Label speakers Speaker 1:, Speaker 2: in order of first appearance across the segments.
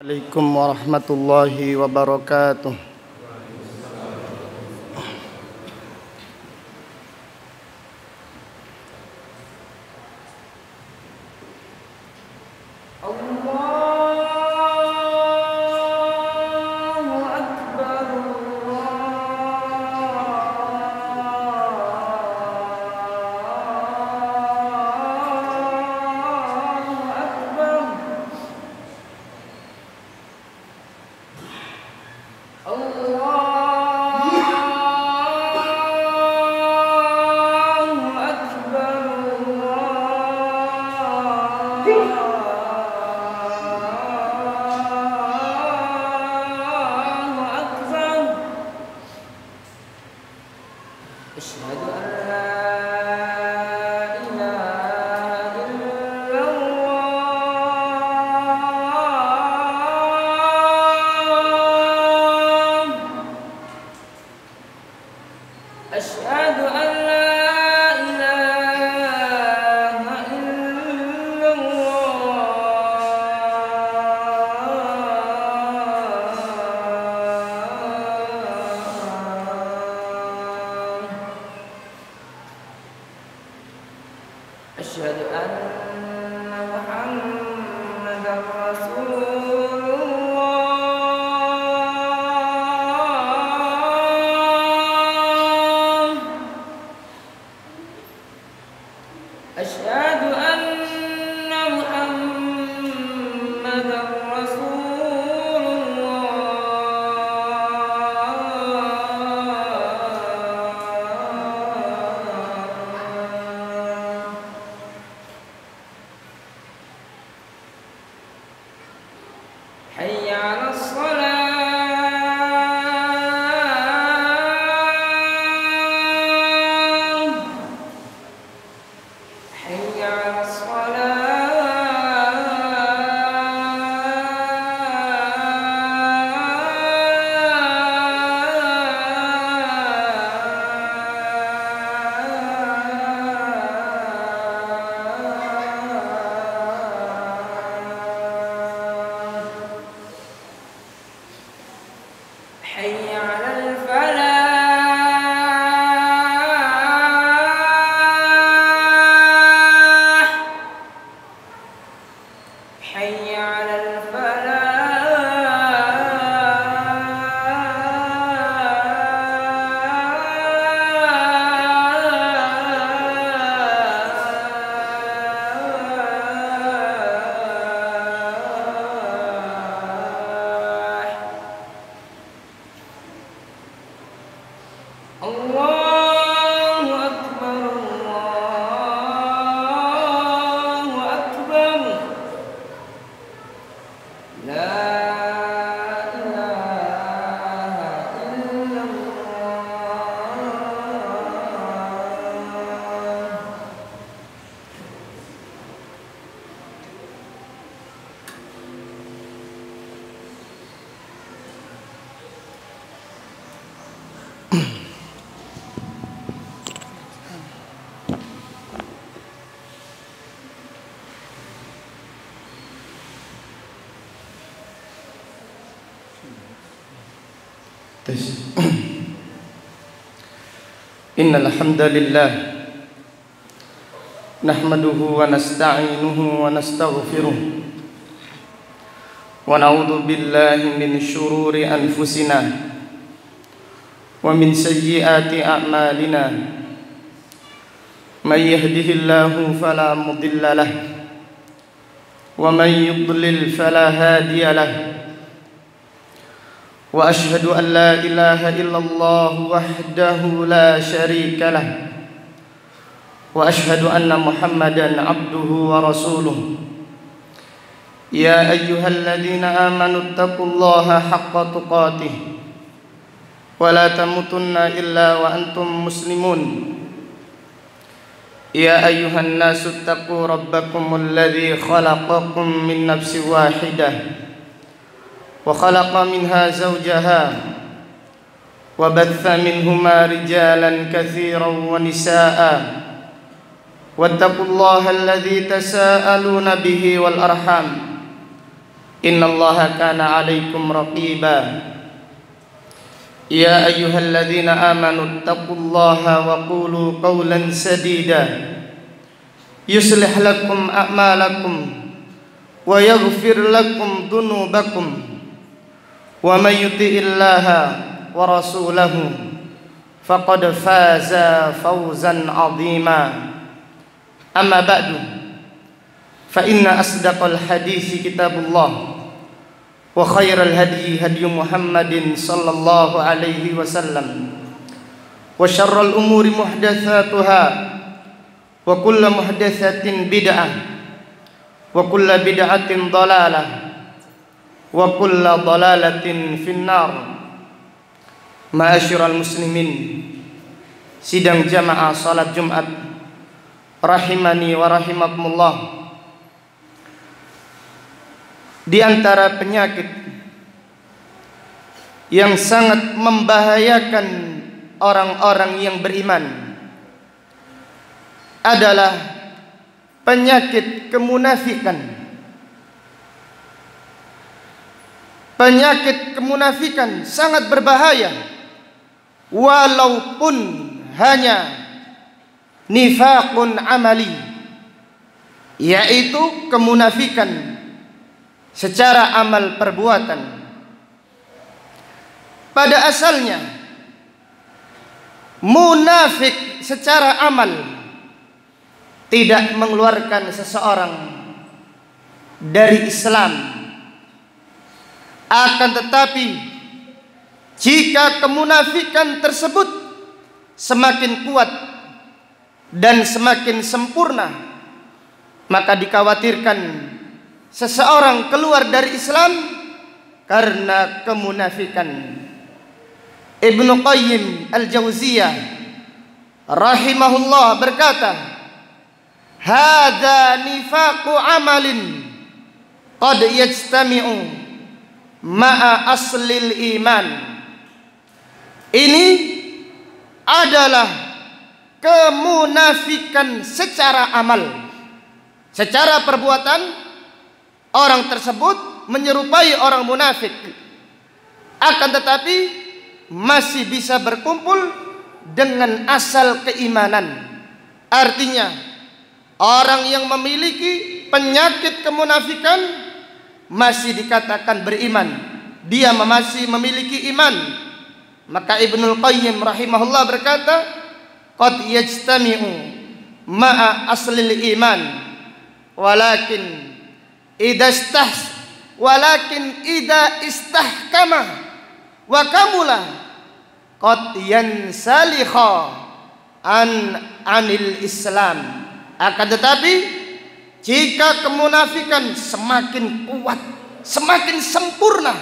Speaker 1: Assalamualaikum warahmatullahi wabarakatuh. Innal hamdalillah nahmaduhu wa nasta'inuhu wa nastaghfiruh wa na'udzu billahi min shururi anfusina wa min sayyiati a'malina may yahdihillahu fala mudilla lahu wa may yudlil fala hadiya lahu wa ashhadu an la ilaha illallah wahdahu la syarika lah wa ashhadu anna Muhammadan abduhu wa rasuluh ya ayyuhalladzina amanu taqullaha haqqa tuqatih wa la tamutunna illa wa antum muslimun ya ayyuhan nasu taqu rabbakumul ladzi khalaqakum min nafsin wahidah وخلق منها زوجها وبث منهما رجالا كثيرا ونساء واتقوا الله الذي تساءلون به والأرحام Innallaha kana 'alaikum raqiba. Ya ayyuhalladzina amanu taqullaha wa qulu qawlan sadida yuslih lakum a'malakum wa yaghfir lakum dhunubakum wa may yuti'illaha wa rasulahu faqad faza fawzan 'azima. Amma ba'du, fa inna asdaqal hadithi kitabullah wa khairal hadi hadi Muhammadin sallallahu alaihi wasallam wa syarrul umuri muhdatsatuha wa kullu muhdatsatin bid'ah wa kullu bid'atin dhalalah wa kullu dhalalatin finnar. Ma'asyiral muslimin, sidang jamaah salat Jumat rahimani wa rahimakumullah. Di antara penyakit yang sangat membahayakan orang-orang yang beriman adalah penyakit kemunafikan. Penyakit kemunafikan sangat berbahaya, walaupun hanya nifaqun amali, yaitu kemunafikan secara amal perbuatan. Pada asalnya munafik secara amal tidak mengeluarkan seseorang dari Islam. Akan tetapi jika kemunafikan tersebut semakin kuat dan semakin sempurna, maka dikhawatirkan seseorang keluar dari Islam karena kemunafikan. Ibnu Qayyim al-Jauziyah rahimahullah berkata, "Hadza nifaqu amalin qad yajtami'u ma'a aslil iman." Ini adalah kemunafikan secara amal, secara perbuatan. Orang tersebut menyerupai orang munafik, akan tetapi masih bisa berkumpul dengan asal keimanan. Artinya orang yang memiliki penyakit kemunafikan masih dikatakan beriman, dia masih memiliki iman. Maka Ibnul Qayyim rahimahullah berkata, qad yajtami'u ma'a aslil iman walakin idza istahkama wa kamula qad yansalikha anil Islam. Akan tetapi jika kemunafikan semakin kuat, semakin sempurna,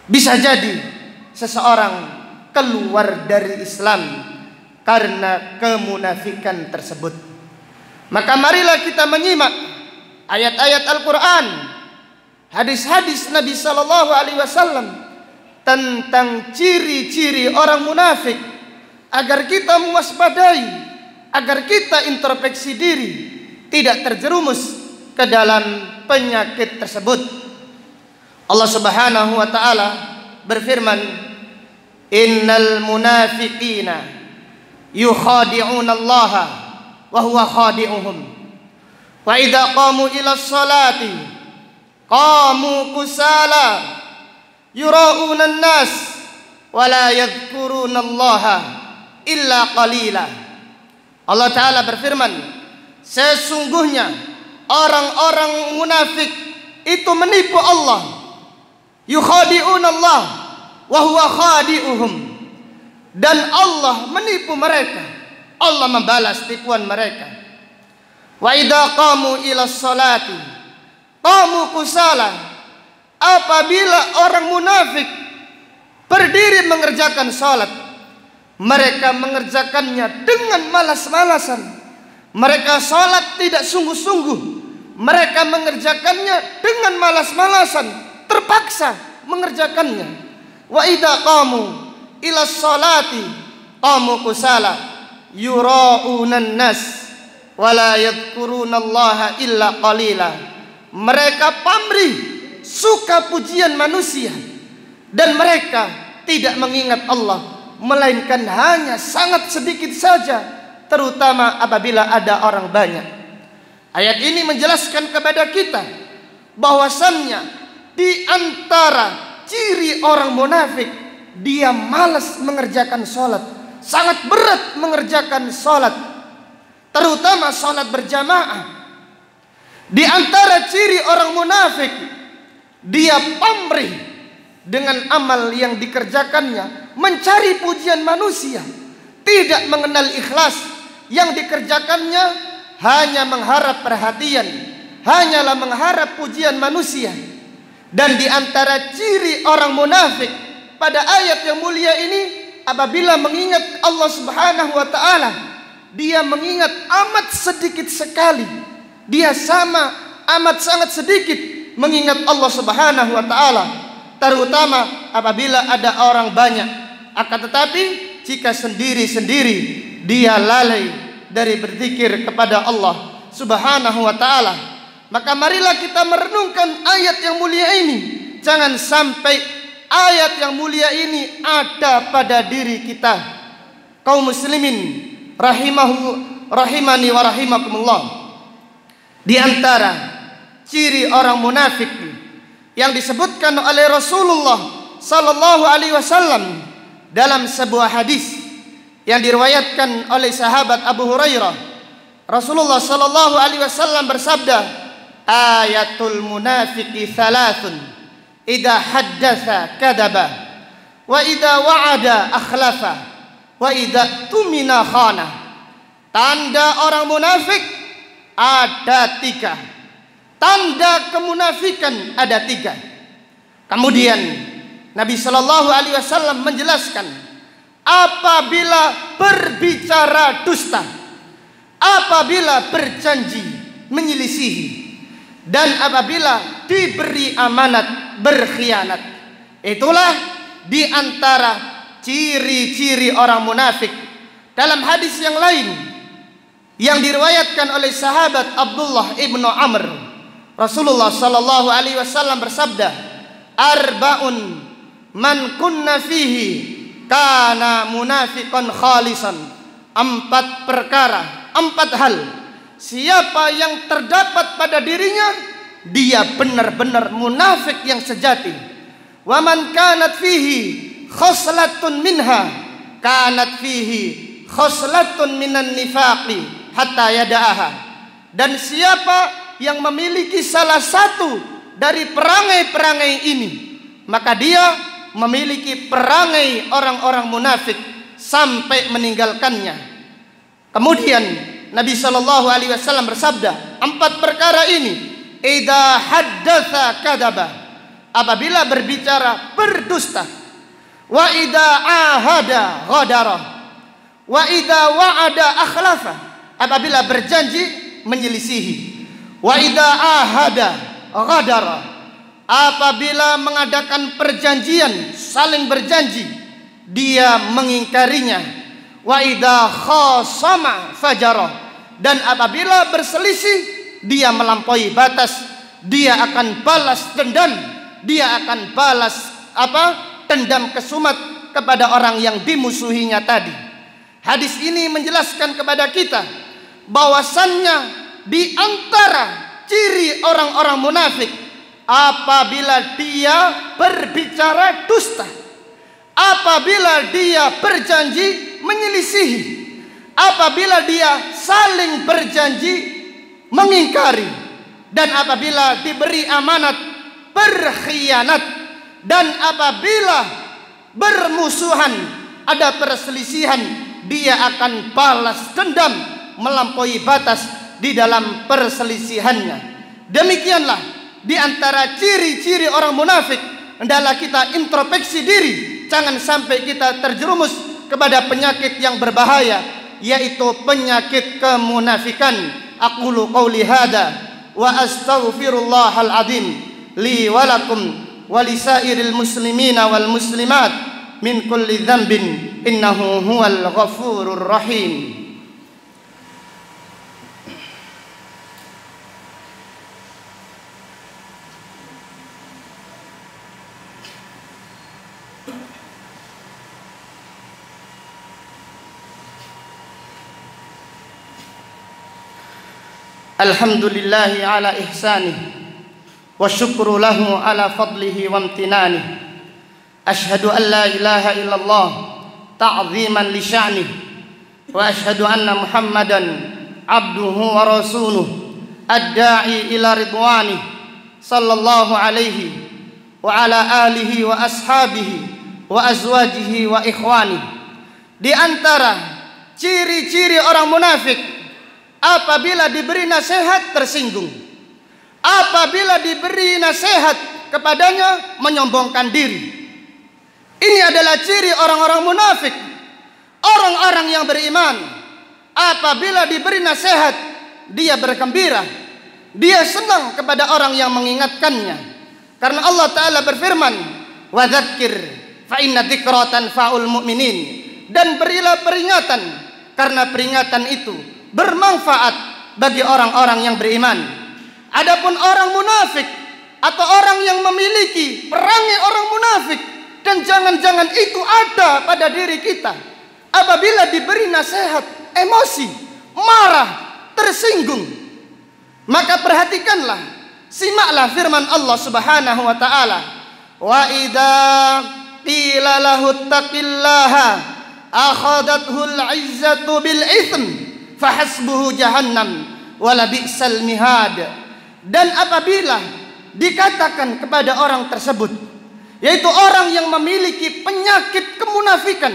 Speaker 1: bisa jadi seseorang keluar dari Islam karena kemunafikan tersebut. Maka marilah kita menyimak ayat-ayat Al-Quran, hadis-hadis Nabi Sallallahu Alaihi Wasallam tentang ciri-ciri orang munafik, agar kita mewaspadai, agar kita introspeksi diri, tidak terjerumus ke dalam penyakit tersebut. Allah Subhanahu Wa Taala berfirman, "Innal munafiqina yukhadi'una Allah wa huwa khadi'uhum. Wa idza qamu ila sholati qamu kusala yura'una an-nas wa la yadhkuruna Allah illa qalila." Allah Ta'ala berfirman, sesungguhnya orang-orang munafik itu menipu Allah. Yukhadi'una Allah wa huwa khadi'uhum, dan Allah menipu mereka, Allah membalas tipuan mereka. Wa idza qamu ila sholati qamu kusala, apabila orang munafik berdiri mengerjakan salat, mereka mengerjakannya dengan malas-malasan. Mereka salat tidak sungguh-sungguh, mereka mengerjakannya dengan malas-malasan, terpaksa mengerjakannya. Wa idza qamu ila sholati qamu kusala yura'unan nas wala yadhkurunallaha illa qalila. Mereka pamrih suka pujian manusia, dan mereka tidak mengingat Allah, melainkan hanya sangat sedikit saja, terutama apabila ada orang banyak. Ayat ini menjelaskan kepada kita bahwasannya di antara ciri orang munafik, dia malas mengerjakan sholat, sangat berat mengerjakan sholat, terutama sholat berjamaah. Di antara ciri orang munafik, dia pamrih dengan amal yang dikerjakannya, mencari pujian manusia, tidak mengenal ikhlas. Yang dikerjakannya hanya mengharap perhatian, hanyalah mengharap pujian manusia. Dan di antara ciri orang munafik pada ayat yang mulia ini, apabila mengingat Allah Subhanahu wa ta'ala, dia mengingat amat sedikit sekali. Dia amat sangat sedikit mengingat Allah Subhanahu wa ta'ala, terutama apabila ada orang banyak. Akan tetapi jika sendiri-sendiri, dia lalai dari berzikir kepada Allah Subhanahu wa ta'ala. Maka marilah kita merenungkan ayat yang mulia ini. Jangan sampai ayat yang mulia ini ada pada diri kita. Kaum muslimin rahimani wa rahimakumullah. Di antara ciri orang munafik yang disebutkan oleh Rasulullah sallallahu alaihi wasallam dalam sebuah hadis yang diriwayatkan oleh sahabat Abu Hurairah, Rasulullah sallallahu alaihi wasallam bersabda, ayatul munafiqi thalathun, idza haddatsa kadzaba, wa idza wa'ada akhlafa, wa idza tumina khana. Tanda orang munafik ada 3. Tanda kemunafikan ada 3. Kemudian Nabi Shallallahu Alaihi Wasallam menjelaskan, apabila berbicara dusta, apabila berjanji menyelisihi, dan apabila diberi amanat berkhianat. Itulah di antara ciri-ciri orang munafik. Dalam hadis yang lain yang diriwayatkan oleh sahabat Abdullah ibnu Amr, Rasulullah sallallahu alaihi wasallam bersabda, arba'un man kunna fihi kana munafiqan khalisan. 4 perkara, 4 hal, siapa yang terdapat pada dirinya, dia benar-benar munafik yang sejati. Wa man kanat fihi khoslatun minha kanat fihi khoslatun minan nifaqi hatta yada'aha. Dan siapa yang memiliki salah satu dari perangai-perangai ini, maka dia memiliki perangai orang-orang munafik sampai meninggalkannya. Kemudian Nabi Shallallahu Alaihi Wasallam bersabda, 4 perkara ini, idza haddatsa kadzaba, apabila berbicara berdusta, wa idza ahada ghadara, wa idza wa'ada akhlafa, apabila berjanji menyelisihi, wa idza ahada ghadara, apabila mengadakan perjanjian saling berjanji dia mengingkarinya, wa idza khasama fajara, dan apabila berselisih dia melampaui batas, dia akan balas dendam, dia akan balas dendam kesumat kepada orang yang dimusuhinya tadi. Hadis ini menjelaskan kepada kita bahwasannya di antara ciri orang-orang munafik, apabila dia berbicara dusta, apabila dia berjanji menyelisihi, apabila dia saling berjanji mengingkari, dan apabila diberi amanat berkhianat, dan apabila bermusuhan ada perselisihan, dia akan balas dendam melampaui batas di dalam perselisihannya. Demikianlah di antara ciri-ciri orang munafik. Hendaklah kita introspeksi diri, jangan sampai kita terjerumus kepada penyakit yang berbahaya, yaitu penyakit kemunafikan. Aqulu qauli hada wa astaghfirullahal azim li wa lakum wa lisairil muslimina wal muslimat min kulli dzambin innahu huwal ghafurur rahim. Alhamdulillahi ala ihsanih wa syukru lahu ala fadlihi wa amtinanih. Ashhadu an la ilaha illallah ta'ziman li sya'nih wa ashhadu anna Muhammadan abduhu wa rasuluh ad-da'i ila ridwanih sallallahu alaihi wa ala alihi wa ashabihi wa azwajihi wa ikhwanih. Di antara ciri-ciri orang munafik, apabila diberi nasihat tersinggung, apabila diberi nasihat kepadanya menyombongkan diri. Ini adalah ciri orang-orang munafik. Orang-orang yang beriman, apabila diberi nasihat, dia bergembira, dia senang kepada orang yang mengingatkannya. Karena Allah Ta'ala berfirman, wa dzakir fa inna dzikra tanfa'ul mu'minin. Dan berilah peringatan, karena peringatan itu bermanfaat bagi orang-orang yang beriman. Adapun orang munafik atau orang yang memiliki perangai orang munafik, dan jangan-jangan itu ada pada diri kita, apabila diberi nasihat emosi, marah, tersinggung, maka perhatikanlah, simaklah firman Allah Subhanahu wa taala, wa idza qila lahu taqillaha akhadathul 'izzatu bil itsm fahasbuhu jahannam wala bi'sal mihad. Dan apabila dikatakan kepada orang tersebut, yaitu orang yang memiliki penyakit kemunafikan,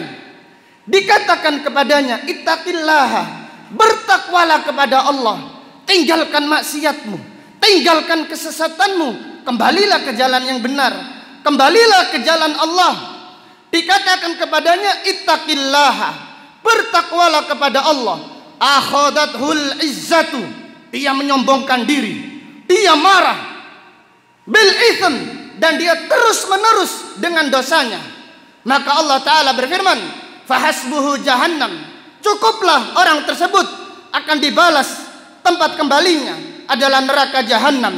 Speaker 1: dikatakan kepadanya, ittaqillaha, bertakwalah kepada Allah, tinggalkan maksiatmu, tinggalkan kesesatanmu, kembalilah ke jalan yang benar, kembalilah ke jalan Allah. Dikatakan kepadanya, ittaqillaha, bertakwalah kepada Allah. Akhadathul izzatu, dia menyombongkan diri, dia marah, bil itsm, dan dia terus menerus dengan dosanya. Maka Allah Ta'ala berfirman, fahasbuhu jahannam, cukuplah orang tersebut akan dibalas, tempat kembalinya adalah neraka jahannam,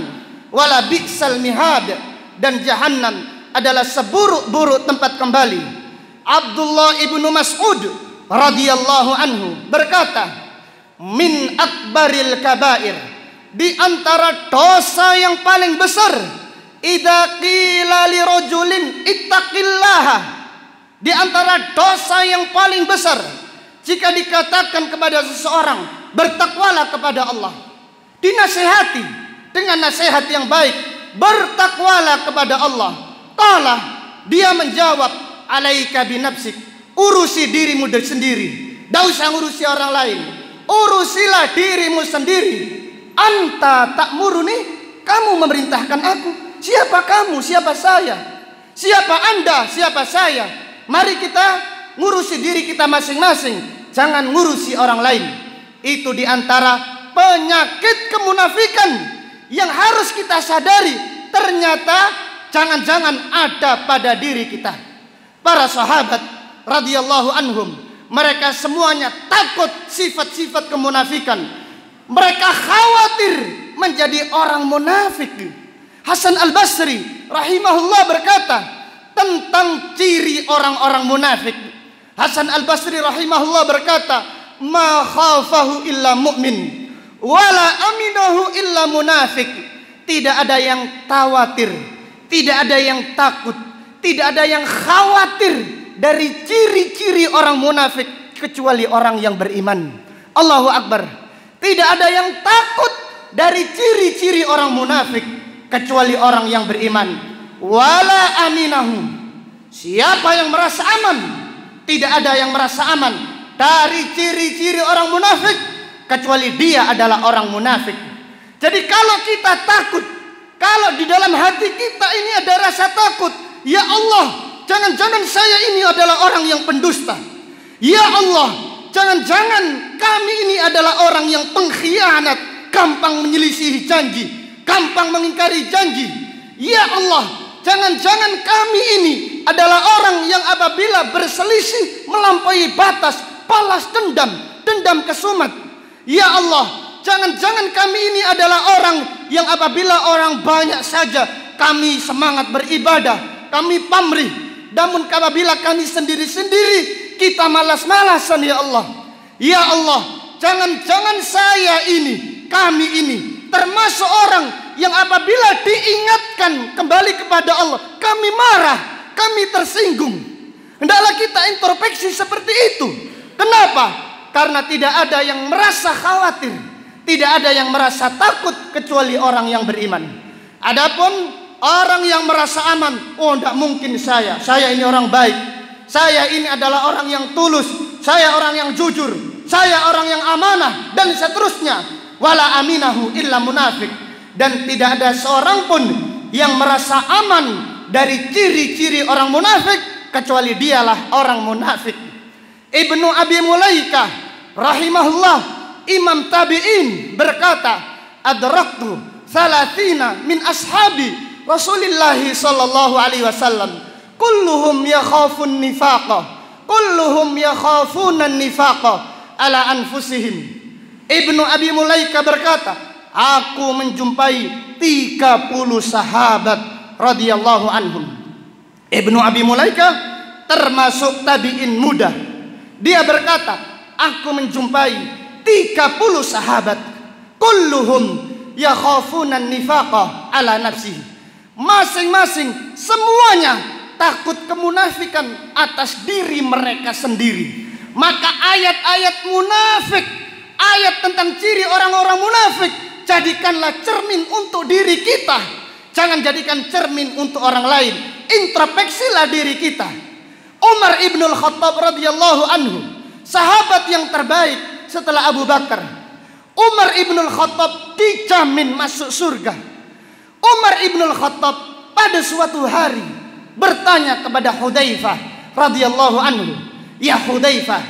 Speaker 1: wala bi'sal mihad, dan jahannam adalah seburuk-buruk tempat kembali. Abdullah ibnu Mas'ud radhiyallahu anhu berkata, min akbaril kabair, di antara dosa yang paling besar, idza qila li rajulin ittaqillaha, di antara dosa yang paling besar, jika dikatakan kepada seseorang, bertakwalah kepada Allah, dinasihati dengan nasihat yang baik, bertakwalah kepada Allah. Qala, dia menjawab, alaika binafsik, urusi dirimu sendiri, tidak usah ngurusi orang lain, urusilah dirimu sendiri. Anta ta'muruni, kamu memerintahkan aku. Siapa kamu? Siapa saya? Siapa Anda? Siapa saya? Mari kita ngurusi diri kita masing-masing, jangan ngurusi orang lain. Itu diantara penyakit kemunafikan yang harus kita sadari, ternyata jangan-jangan ada pada diri kita. Para sahabat radhiyallahu anhum, mereka semuanya takut sifat-sifat kemunafikan. Mereka khawatir menjadi orang munafik. Hasan al-Basri rahimahullah berkata tentang ciri orang-orang munafik. Hasan al-Basri rahimahullah berkata, ma khafahu illa mu'min wala aminahu illa munafik. Tidak ada yang khawatir, tidak ada yang takut, tidak ada yang khawatir dari ciri-ciri orang munafik kecuali orang yang beriman. Allahu Akbar. Tidak ada yang takut dari ciri-ciri orang munafik kecuali orang yang beriman. Wala aminahu, siapa yang merasa aman, tidak ada yang merasa aman dari ciri-ciri orang munafik kecuali dia adalah orang munafik. Jadi kalau kita takut, kalau di dalam hati kita ini ada rasa takut, ya Allah, jangan-jangan saya ini adalah orang yang pendusta, ya Allah, jangan-jangan kami ini adalah orang yang pengkhianat, gampang menyelisihi janji, gampang mengingkari janji. Ya Allah, jangan-jangan kami ini adalah orang yang apabila berselisih melampaui batas, balas dendam, dendam kesumat. Ya Allah, jangan-jangan kami ini adalah orang yang apabila orang banyak saja kami semangat beribadah, kami pamrih, Namun apabila kami sendiri-sendiri kita malas-malasan ya Allah. Ya Allah, jangan-jangan saya ini, kami ini termasuk orang yang apabila diingatkan kembali kepada Allah, kami marah, kami tersinggung. Hendaklah kita introspeksi seperti itu. Kenapa? Karena tidak ada yang merasa khawatir, tidak ada yang merasa takut kecuali orang yang beriman. Adapun orang yang merasa aman, oh tidak mungkin saya ini orang baik, saya ini adalah orang yang tulus, saya orang yang jujur, saya orang yang amanah, dan seterusnya. Wala aminahu illa munafik. Dan tidak ada seorang pun yang merasa aman dari ciri-ciri orang munafik kecuali dialah orang munafik. Ibnu Abi Mulaikah rahimahullah, imam tabi'in, berkata, adraktu salatina min ashabi Rasulillahi sallallahu alaihi wasallam kulluhum yakhafun nifaqa, kulluhum yakhafuna nifaqa ala anfusihim. Ibnu Abi Mulaikah berkata, aku menjumpai 30 sahabat radhiyallahu anhum. Ibnu Abi Mulaikah termasuk tabi'in muda. Dia berkata, aku menjumpai 30 sahabat, kulluhum yakhafuna nifaqa ala nafsihi. Masing-masing semuanya takut kemunafikan atas diri mereka sendiri. Maka ayat-ayat munafik, ayat tentang ciri orang-orang munafik, jadikanlah cermin untuk diri kita. Jangan jadikan cermin untuk orang lain. Introspeksilah diri kita. Umar ibnul Khattab radhiyallahu anhu, sahabat yang terbaik setelah Abu Bakar. Umar ibnul Khattab dijamin masuk surga. Umar ibnul Khattab pada suatu hari bertanya kepada Hudzaifah radhiyallahu anhu, ya Hudzaifah,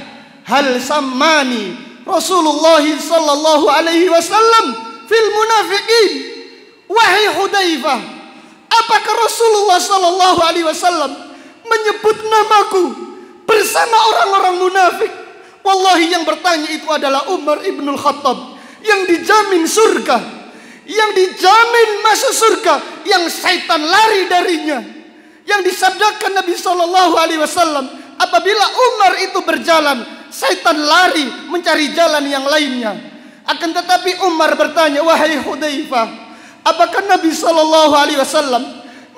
Speaker 1: hal sammani Rasulullah sallallahu alaihi wasallam fil munafiqin. Wahai Hudzaifah, apakah Rasulullah sallallahu alaihi wasallam menyebut namaku bersama orang-orang munafik? Wallahi yang bertanya itu adalah Umar ibnul Khattab yang dijamin surga, yang dijamin masuk surga, yang syaitan lari darinya. Yang disabdakan Nabi sallallahu alaihi wasallam, apabila Umar itu berjalan, syaitan lari mencari jalan yang lainnya. Akan tetapi Umar bertanya, wahai Hudzaifah, apakah Nabi sallallahu alaihi wasallam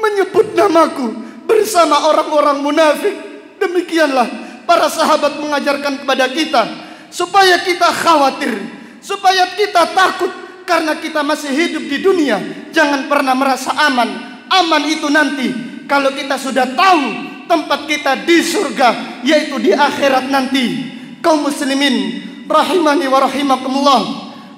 Speaker 1: menyebut namaku bersama orang-orang munafik? Demikianlah para sahabat mengajarkan kepada kita supaya kita khawatir, supaya kita takut karena kita masih hidup di dunia. Jangan pernah merasa aman. Aman itu nanti kalau kita sudah tahu tempat kita di surga, yaitu di akhirat nanti. Kaum muslimin rahimani wa rahimakumullah,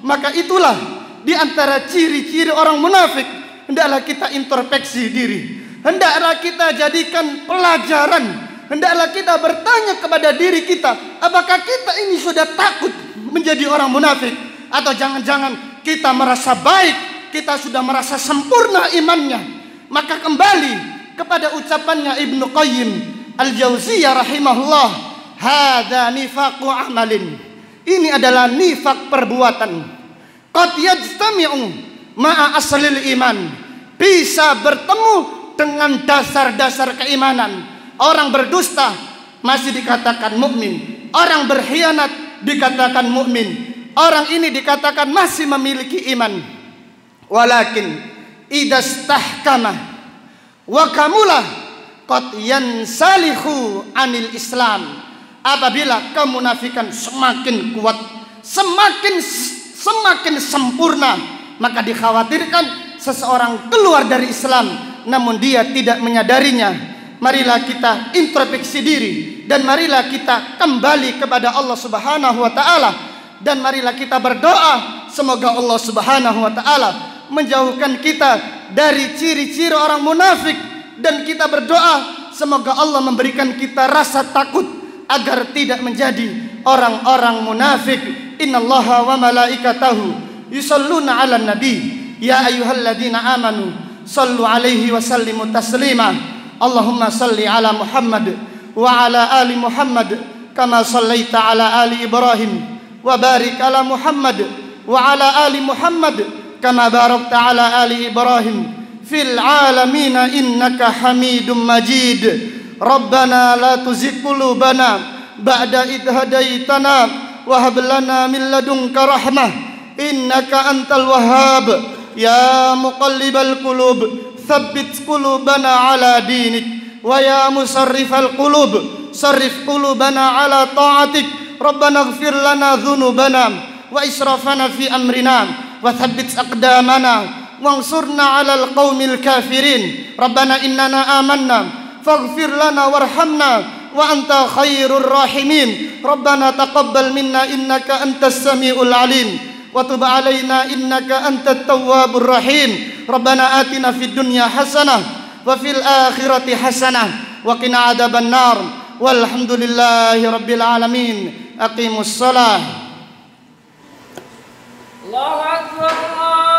Speaker 1: maka itulah di antara ciri-ciri orang munafik. Hendaklah kita introspeksi diri, hendaklah kita jadikan pelajaran, hendaklah kita bertanya kepada diri kita, apakah kita ini sudah takut menjadi orang munafik, atau jangan-jangan kita merasa baik, kita sudah merasa sempurna imannya. Maka kembali kepada ucapannya Ibnu Qayyim Al-Jauziyah rahimahullah, hadza nifaqu amalin. Ini adalah nifak perbuatan. Qad yajtami'u ma'a aslil iman. Bisa bertemu dengan dasar-dasar keimanan. Orang berdusta masih dikatakan mukmin. Orang berkhianat dikatakan mukmin. Orang ini dikatakan masih memiliki iman. Walakin idastahkama wa kamulah qad yansalihu anil Islam. Apabila kemunafikan semakin kuat, semakin sempurna, maka dikhawatirkan seseorang keluar dari Islam namun dia tidak menyadarinya. Marilah kita introspeksi diri dan marilah kita kembali kepada Allah Subhanahu wa taala, dan marilah kita berdoa semoga Allah Subhanahu wa taala menjauhkan kita dari ciri-ciri orang munafik, dan kita berdoa semoga Allah memberikan kita rasa takut agar tidak menjadi orang-orang munafik. Innallaha wa malaikatahu yusalluna 'alan nabi ya ayyuhalladzina amanu sallu 'alaihi wa sallimu taslima. Allahumma salli 'ala Muhammad wa 'ala ali Muhammad kama sallaita 'ala ali Ibrahim wa barik 'ala Muhammad wa 'ala ali Muhammad kama barakta 'ala ali Ibrahim fil 'alamin innaka Hamidum Majid. Rabbana la tuzigh qulubana ba'da idh hadaitana wa hab lana min ladunka rahmah innaka antal wahhab. Ya muqallibal qulub tsabbit qulubana ala dinik wa ya musarrifal qulub sarrif qulubana ala ta'atik. Rabbana ighfir lana dhunubana wa israfana fi amrina wa tsabbit aqdamana wansurna 'alal qaumil kafirin. Rabbana innana amanna faghfir lana warhamna wa anta khairur rahimin. Rabbana taqabbal minna innaka antas samiul alim wa tub 'alaina innaka antat tawwabur rahim. Rabbana atina fid dunya hasanah wa fil akhirati hasanah wa qina adzaban nar. Walhamdulillahi rabbil alamin. Aqimus shalah. Allahu akbar.